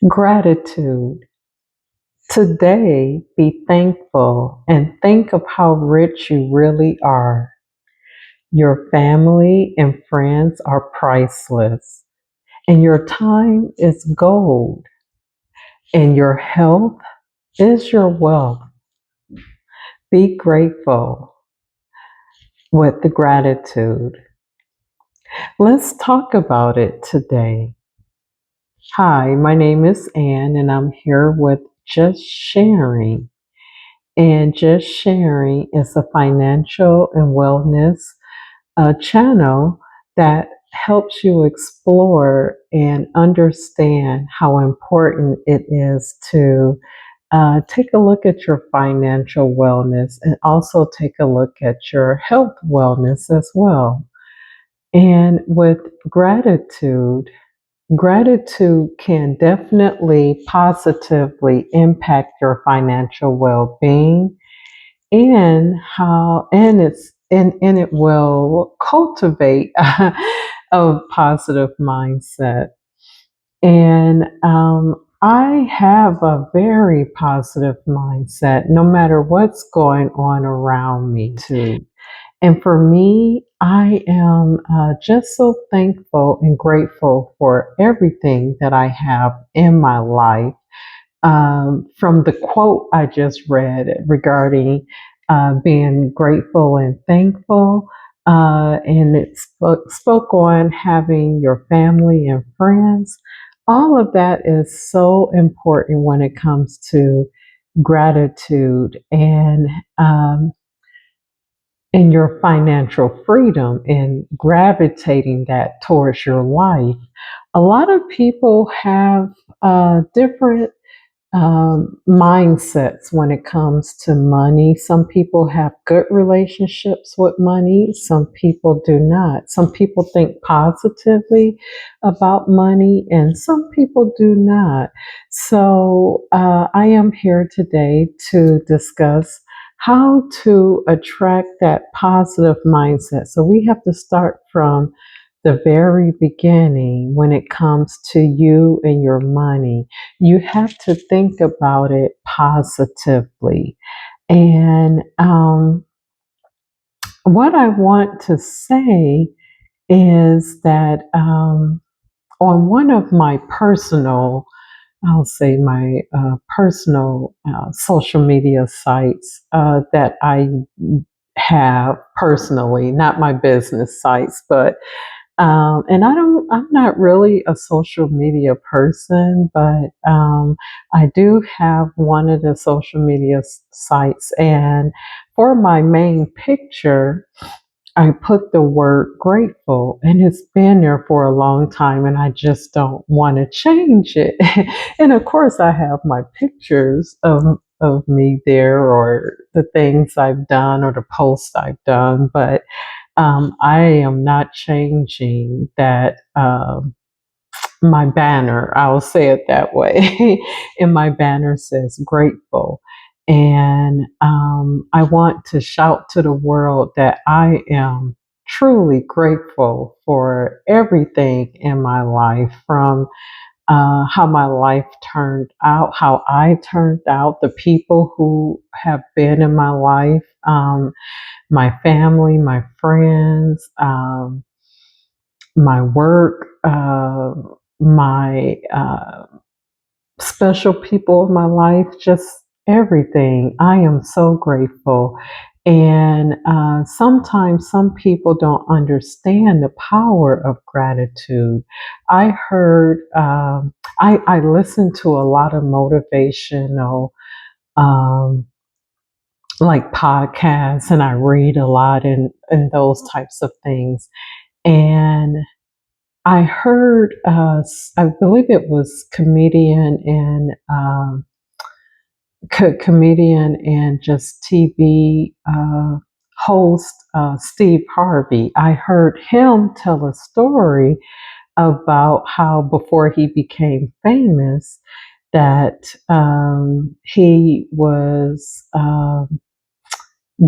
Gratitude. Today, be thankful and think of how rich you really are. Your family and friends are priceless, and your time is gold, and your health is your wealth. Be grateful with the gratitude. Let's talk about it today. Hi, my name is Ann, and I'm here with Just Sharing. And Just Sharing is a financial and wellness channel that helps you explore and understand how important it is to take a look at your financial wellness and also take a look at your health wellness as well. And with gratitude, gratitude can definitely positively impact your financial well-being and it will cultivate a positive mindset. And I have a very positive mindset no matter what's going on around me too. And for me, I am just so thankful and grateful for everything that I have in my life. From the quote I just read regarding being grateful and thankful, and it spoke on having your family and friends. All of that is so important when it comes to gratitude and your financial freedom and gravitating that towards your life. A lot of people have different mindsets when it comes to money. Some people have good relationships with money, some people do not. Some people think positively about money, and some people do not. So, I am here today to discuss how to attract that positive mindset. So, we have to start from the very beginning when it comes to you and your money. You have to think about it positively. And what I want to say is that on one of my personal, I'll say my personal social media sites that I have personally, not my business sites, but I'm not really a social media person, but I do have one of the social media sites. And for my main picture, I put the word grateful, and it's been there for a long time, and I just don't want to change it. And of course, I have my pictures of me there, or the things I've done, or the posts I've done, but I am not changing that. My banner, I'll say it that way. And my banner says grateful. And I want to shout to the world that I am truly grateful for everything in my life, from how my life turned out, how I turned out, the people who have been in my life, my family, my friends, my work, my special people in my life, just everything. I am so grateful. And sometimes some people don't understand the power of gratitude. I heard, I listened to a lot of motivational, um, like podcasts, and I read a lot and those types of things. And I heard, I believe it was comedian and just TV host Steve Harvey. I heard him tell a story about how before he became famous, that he was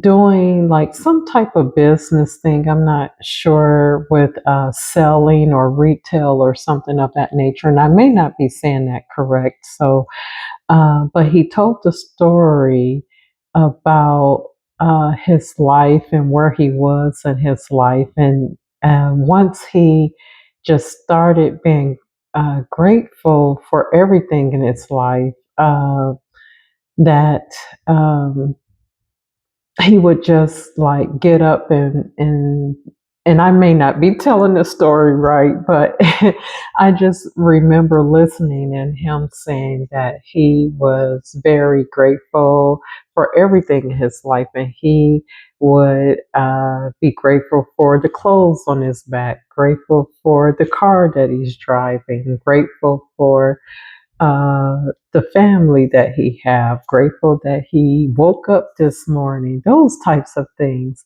doing like some type of business thing. I'm not sure with selling or retail or something of that nature. And I may not be saying that correct. So, but he told the story about his life and where he was in his life. And once he just started being grateful for everything in his life, that he would just like get up and I may not be telling the story right, but I just remember listening and him saying that he was very grateful for everything in his life, and he would be grateful for the clothes on his back, grateful for the car that he's driving, grateful for uh, the family that he have, grateful that he woke up this morning, those types of things.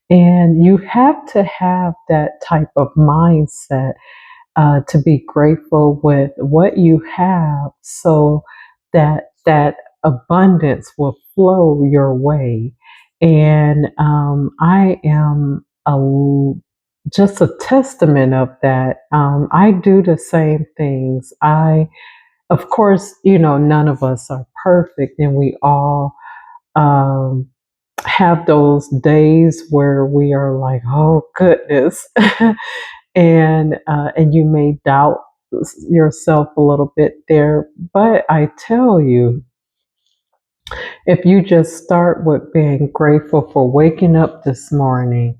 And you have to have that type of mindset to be grateful with what you have, so that that abundance will flow your way. And I am just a testament of that. I do the same things. Of course, none of us are perfect, and we all um, have those days where we are like, "Oh goodness," and you may doubt yourself a little bit there. But I tell you, if you just start with being grateful for waking up this morning,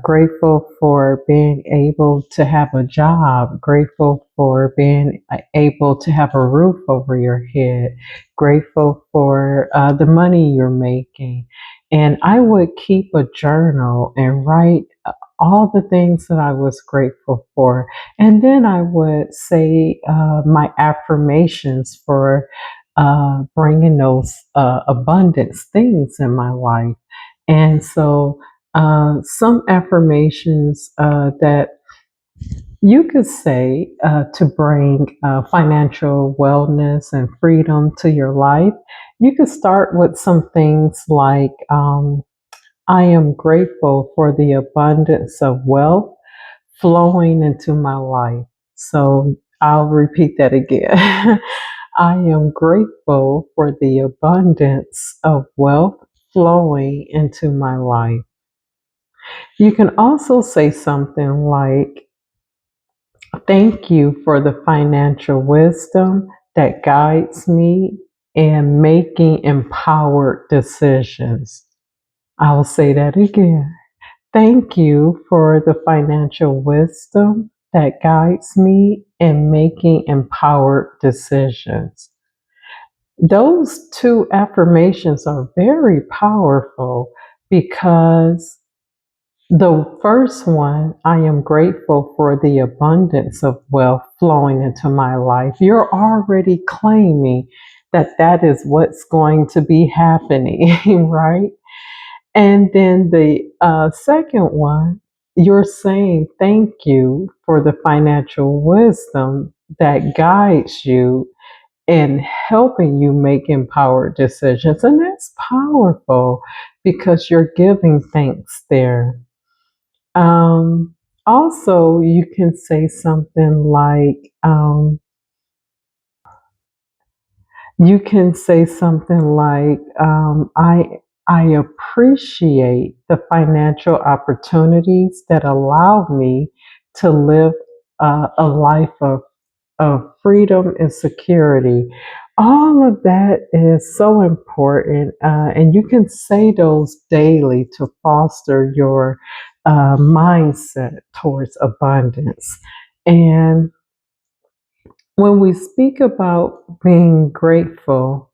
grateful for being able to have a job, grateful for being able to have a roof over your head, grateful for the money you're making. And I would keep a journal and write all the things that I was grateful for. And then I would say my affirmations for bringing those abundance things in my life. And so, some affirmations that you could say to bring financial wellness and freedom to your life, you could start with some things like, I am grateful for the abundance of wealth flowing into my life. So I'll repeat that again. I am grateful for the abundance of wealth flowing into my life. You can also say something like, thank you for the financial wisdom that guides me in making empowered decisions. I'll say that again. Thank you for the financial wisdom that guides me in making empowered decisions. Those two affirmations are very powerful because the first one, I am grateful for the abundance of wealth flowing into my life. You're already claiming that that is what's going to be happening, right? And then the second one, you're saying thank you for the financial wisdom that guides you in helping you make empowered decisions. And that's powerful because you're giving thanks there. Also, you can say something like, I appreciate the financial opportunities that allow me to live a life of freedom and security. All of that is so important, and you can say those daily to foster your mindset towards abundance. And when we speak about being grateful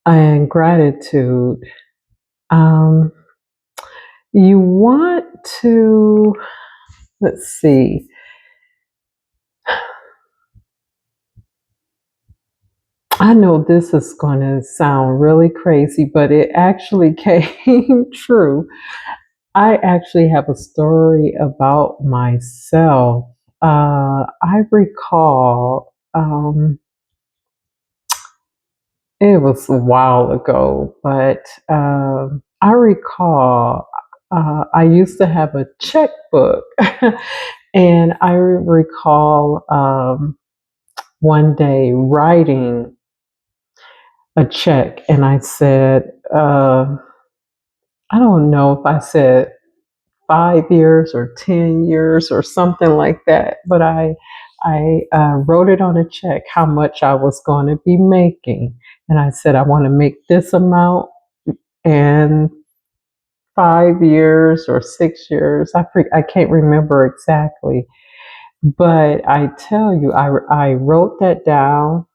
and gratitude, um, you want to, let's see, I know this is going to sound really crazy, but it actually came true. I actually have a story about myself. I recall it was a while ago, but I recall I used to have a checkbook, and I recall one day writing a check, and I said, I don't know if I said 5 years or 10 years or something like that, but I wrote it on a check how much I was going to be making, and I said I want to make this amount in 5 years or 6 years. I can't remember exactly, but I tell you, I wrote that down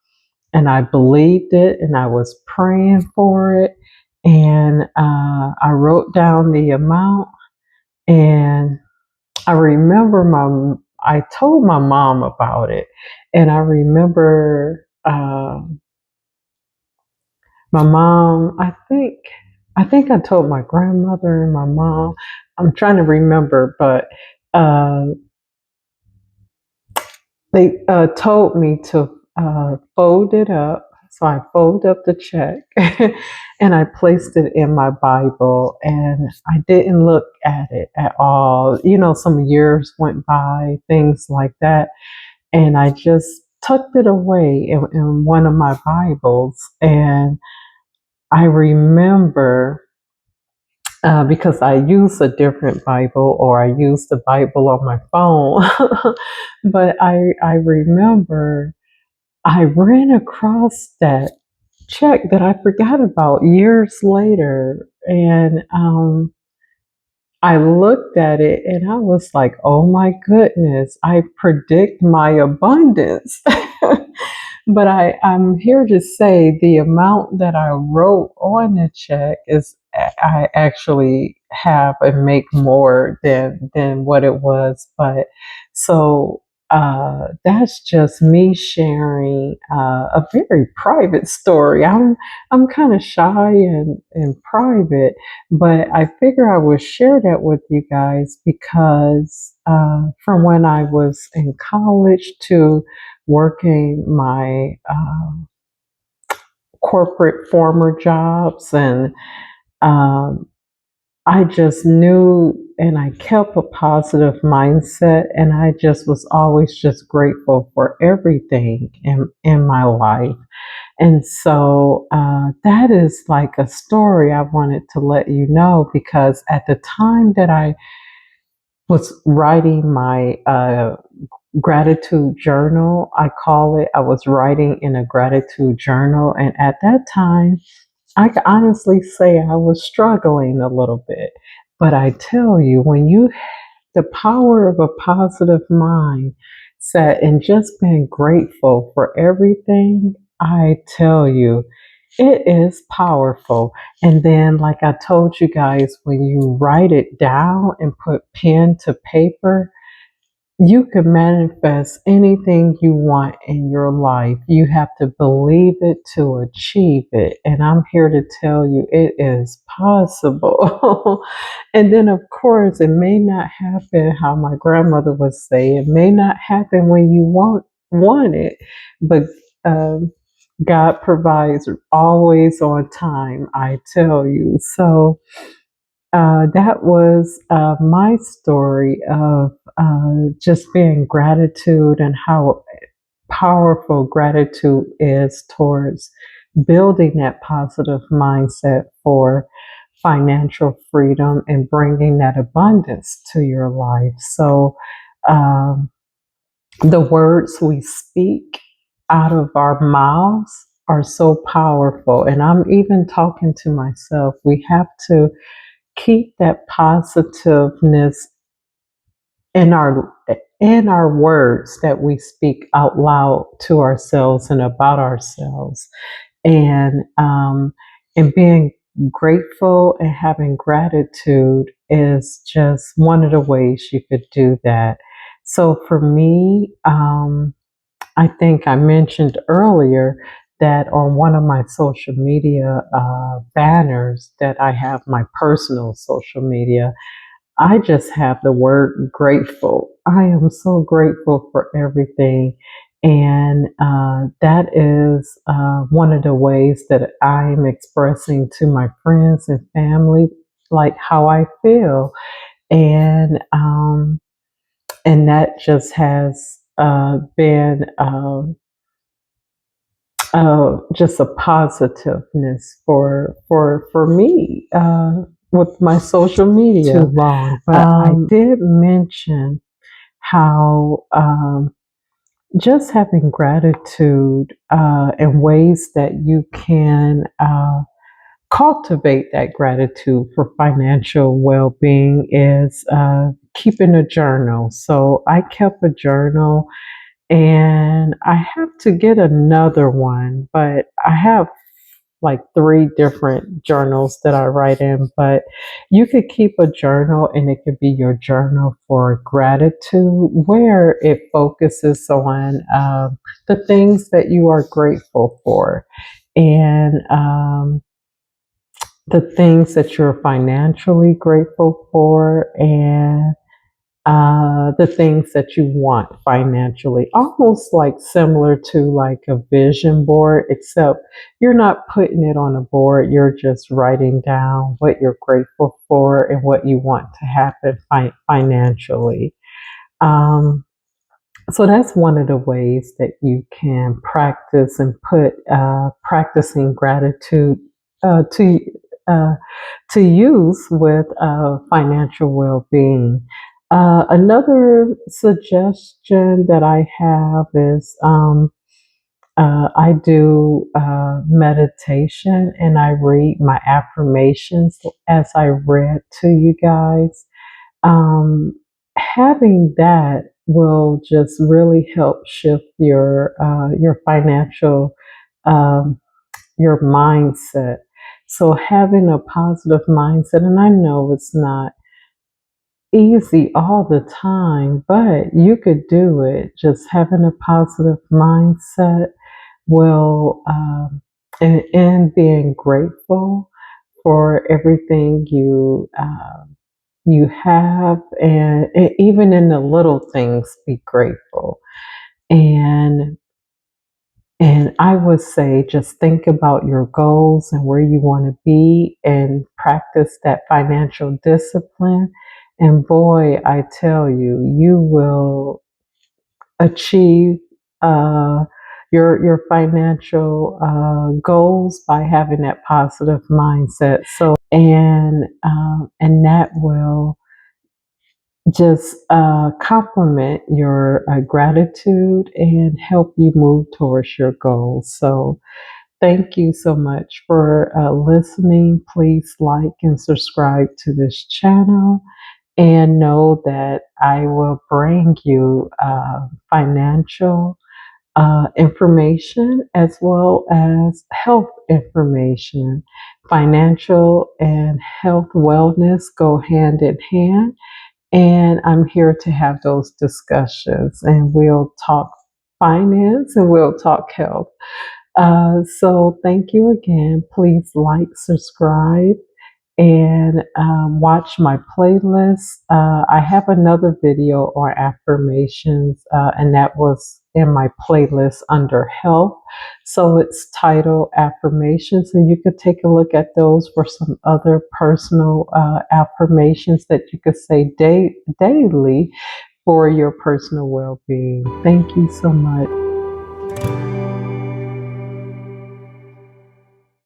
and I believed it and I was praying for it. And I wrote down the amount, and I remember I told my mom about it. And I remember my mom, I think I told my grandmother and my mom. I'm trying to remember, but uh, they told me to fold it up. So I folded up the check and I placed it in my Bible, and I didn't look at it at all. You know, some years went by, things like that. And I just tucked it away in one of my Bibles. And I remember because I use a different Bible, or I use the Bible on my phone. But I remember I ran across that check that I forgot about years later. And I looked at it and I was like, oh my goodness, I predict my abundance. But I'm here to say the amount that I wrote on the check is I actually have and make more than what it was. But so that's just me sharing a very private story. I'm kind of shy and private, but I figure I would share that with you guys because from when I was in college to working my corporate former jobs, and um, I just knew and I kept a positive mindset, and I just was always just grateful for everything in my life. And so that is like a story I wanted to let you know, because at the time that I was writing my gratitude journal, I call it, I was writing in a gratitude journal. And at that time, I can honestly say I was struggling a little bit. But I tell you, when you the power of a positive mindset and just being grateful for everything, I tell you, it is powerful. And then, like I told you guys, when you write it down and put pen to paper, you can manifest anything you want in your life. You have to believe it to achieve it. And I'm here to tell you it is possible. And then, of course, it may not happen how my grandmother would say. It may not happen when you want it, but God provides always on time, I tell you. So that was my story of just being gratitude, and how powerful gratitude is towards building that positive mindset for financial freedom and bringing that abundance to your life. So, um, the words we speak out of our mouths are so powerful. And I'm even talking to myself. We have to keep that positiveness in our words that we speak out loud to ourselves and about ourselves, and being grateful and having gratitude is just one of the ways you could do that. So for me, I think I mentioned earlier that on one of my social media banners that I have, my personal social media, I just have the word grateful. I am so grateful for everything. And that is one of the ways that I'm expressing to my friends and family, like how I feel. And that just has been just a positiveness for me with my social media. Too long, but I did mention how just having gratitude and ways that you can cultivate that gratitude for financial well-being is keeping a journal. So I kept a journal, and I have to get another one, but I have like 3 different journals that I write in. But you could keep a journal, and it could be your journal for gratitude, where it focuses on the things that you are grateful for, and the things that you're financially grateful for, and the things that you want financially, almost like similar to like a vision board, except you're not putting it on a board. You're just writing down what you're grateful for and what you want to happen financially. Um, so that's one of the ways that you can practice and put practicing gratitude to uh, to use with financial well-being. Another suggestion that I have is I do meditation, and I read my affirmations as I read to you guys. um, Having that will just really help shift your financial um, your mindset. So having a positive mindset, and I know it's not easy all the time, but you could do it. Just having a positive mindset will, and being grateful for everything you have, and even in the little things, be grateful. And I would say just think about your goals and where you want to be, and practice that financial discipline. And boy, I tell you, you will achieve uh, your financial goals by having that positive mindset. So, and that will just complement your gratitude and help you move towards your goals. So, thank you so much for listening. Please like and subscribe to this channel, and know that I will bring you financial information as well as health information. Financial and health wellness go hand in hand, and I'm here to have those discussions, and we'll talk finance and we'll talk health. So thank you again. Please like, subscribe, and watch my playlist. I have another video on affirmations, and that was in my playlist under health. So it's titled Affirmations, and you could take a look at those for some other personal affirmations that you could say daily for your personal well being. Thank you so much.